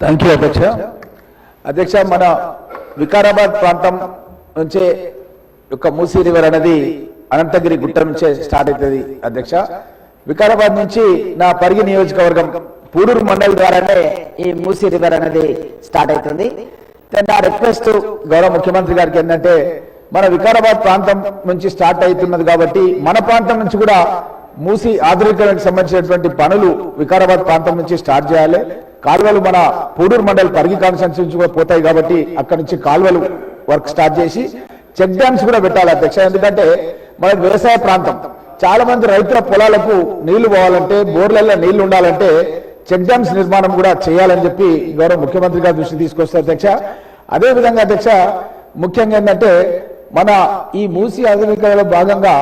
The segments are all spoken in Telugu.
థ్యాంక్ యూ అధ్యక్ష. అధ్యక్ష, మన వికారాబాద్ ప్రాంతం నుంచే యొక్క మూసీ రివర్ అనేది అనంతగిరి గుట్ట నుంచే స్టార్ట్ అవుతుంది అధ్యక్ష. వికారాబాద్ నుంచి నా పరిగి నియోజకవర్గం పూడూరు మండలి ద్వారానే ఈ మూసీ రివర్ అనేది స్టార్ట్ అవుతుంది. నా రిక్వెస్ట్ గౌరవ ముఖ్యమంత్రి గారికి ఏంటంటే, మన వికారాబాద్ ప్రాంతం నుంచి స్టార్ట్ అవుతున్నది కాబట్టి మన ప్రాంతం నుంచి కూడా మూసీ ఆధునీకరణకు సంబంధించినటువంటి పనులు వికారాబాద్ ప్రాంతం నుంచి స్టార్ట్ చేయాలి. కాలువలు మన పూడూరు మండలి పరిగి కాన్స్టిట్యూన్సీ నుంచి కూడా పోతాయి కాబట్టి అక్కడి నుంచి కాలువలు వర్క్ స్టార్ట్ చేసి చెక్ డ్యామ్స్ కూడా పెట్టాలి అధ్యక్ష. ఎందుకంటే మనకు వ్యవసాయ ప్రాంతం, చాలా మంది రైతుల పొలాలకు నీళ్లు పోవాలంటే, బోర్లలో నీళ్లు ఉండాలంటే చెక్ డ్యామ్స్ నిర్మాణం కూడా చేయాలని చెప్పి గౌరవ ముఖ్యమంత్రి గారి దృష్టి తీసుకొస్తారు అధ్యక్ష. అదేవిధంగా అధ్యక్ష, ముఖ్యంగా ఏంటంటే మన ఈ మూసీ ఆధునీకరణలో భాగంగా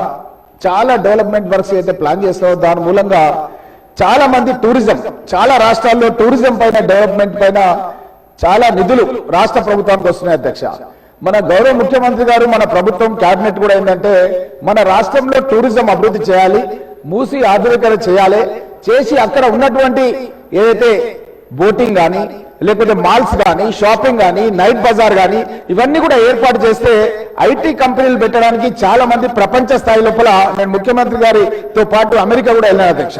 చాలా డెవలప్మెంట్ వర్క్స్ అయితే ప్లాన్ చేస్తారో దాని మూలంగా చాలా మంది టూరిజం, చాలా రాష్ట్రాల్లో టూరిజం పైన, డెవలప్మెంట్ పైన చాలా నిధులు రాష్ట్ర ప్రభుత్వానికి వస్తున్నాయి అధ్యక్ష. మన గౌరవ ముఖ్యమంత్రి గారు, మన ప్రభుత్వం క్యాబినెట్ కూడా ఏంటంటే మన రాష్ట్రంలో టూరిజం అభివృద్ధి చేయాలి, మూసీ ఆధునీకరణ చేయాలి, చేసి అక్కడ ఉన్నటువంటి ఏదైతే బోటింగ్ కానీ, లేకపోతే మాల్స్ కానీ, షాపింగ్ కానీ, నైట్ బజార్ కానీ ఇవన్నీ కూడా ఏర్పాటు చేస్తే ఐటీ కంపెనీలు పెట్టడానికి చాలా మంది ప్రపంచ స్థాయి లోపల, నేను ముఖ్యమంత్రి గారితో పాటు అమెరికా కూడా వెళ్ళాను అధ్యక్ష.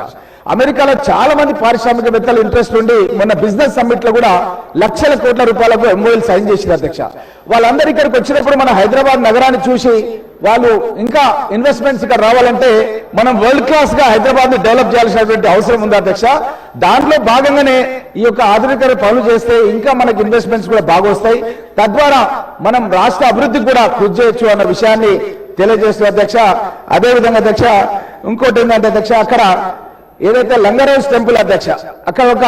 అమెరికాలో చాలా మంది పారిశ్రామికవేత్తలు ఇంట్రెస్ట్ ఉండి మొన్న బిజినెస్ సమ్మిట్ లో కూడా లక్షల కోట్ల రూపాయలకు ఎంఓఎల్ సైన్ చేసింది అధ్యక్ష. వాళ్ళందరూ ఇక్కడికి వచ్చినప్పుడు మన హైదరాబాద్ నగరాన్ని చూసి వాళ్ళు ఇంకా ఇన్వెస్ట్మెంట్స్ ఇక్కడ రావాలంటే మనం వరల్డ్ క్లాస్ గా హైదరాబాద్ ని డెవలప్ చేయాల్సినటువంటి అవసరం ఉంది అధ్యక్ష. దాంట్లో భాగంగానే ఈ యొక్క ఆధునికరణ పనులు చేస్తే ఇంకా మనకి ఇన్వెస్ట్మెంట్స్ కూడా బాగా వస్తాయి, తద్వారా మనం రాష్ట్ర అభివృద్ధికి కూడా కృషి చేయొచ్చు అన్న విషయాన్ని తెలియజేస్తూ అధ్యక్ష. అదేవిధంగా అధ్యక్ష, ఇంకోటి ఏంటంటే అధ్యక్ష, అక్కడ ఏదైతే లంగరోజ్ టెంపుల్ అధ్యక్ష, అక్కడ ఒక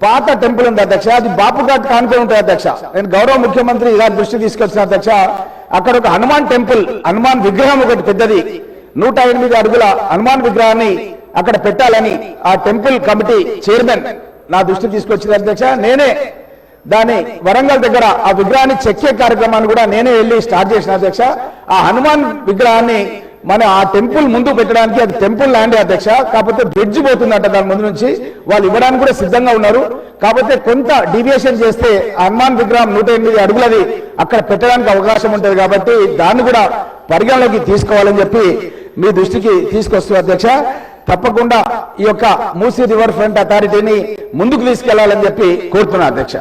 పాత టెంపుల్ ఉంది అధ్యక్ష, అది బాపుఘాట్ కానుకొని ఉంటుంది అధ్యక్ష. నేను గౌరవ ముఖ్యమంత్రి గారి దృష్టి తీసుకొచ్చిన అధ్యక్ష, అక్కడ ఒక హనుమాన్ టెంపుల్, హనుమాన్ విగ్రహం ఒకటి పెద్దది 108 అడుగుల హనుమాన్ విగ్రహాన్ని అక్కడ పెట్టాలని ఆ టెంపుల్ కమిటీ చైర్మన్ నా దృష్టి తీసుకొచ్చింది అధ్యక్ష. నేనే దాని వరంగల్ దగ్గర ఆ విగ్రహాన్ని చెక్కే కార్యక్రమాన్ని కూడా నేనే వెళ్ళి స్టార్ట్ చేసిన అధ్యక్ష. ఆ హనుమాన్ విగ్రహాన్ని మన ఆ టెంపుల్ ముందు పెట్టడానికి, అది టెంపుల్ ల్యాండ్ అధ్యక్ష, కాకపోతే బ్రిడ్జ్ పోతుందంట దాని ముందు నుంచి, వాళ్ళు ఇవ్వడానికి కూడా సిద్ధంగా ఉన్నారు. కాకపోతే కొంత డీవియేషన్ చేస్తే హనుమాన్ విగ్రహం 108 అడుగులది అక్కడ పెట్టడానికి అవకాశం ఉంటుంది కాబట్టి దాన్ని కూడా పరిగణలోకి తీసుకోవాలని చెప్పి మీ దృష్టికి తీసుకొస్తున్నారు అధ్యక్ష. తప్పకుండా ఈ యొక్క మూసీ రివర్ ఫ్రంట్ అథారిటీని ముందుకు తీసుకెళ్లాలని చెప్పి కోరుతున్నా అధ్యక్ష.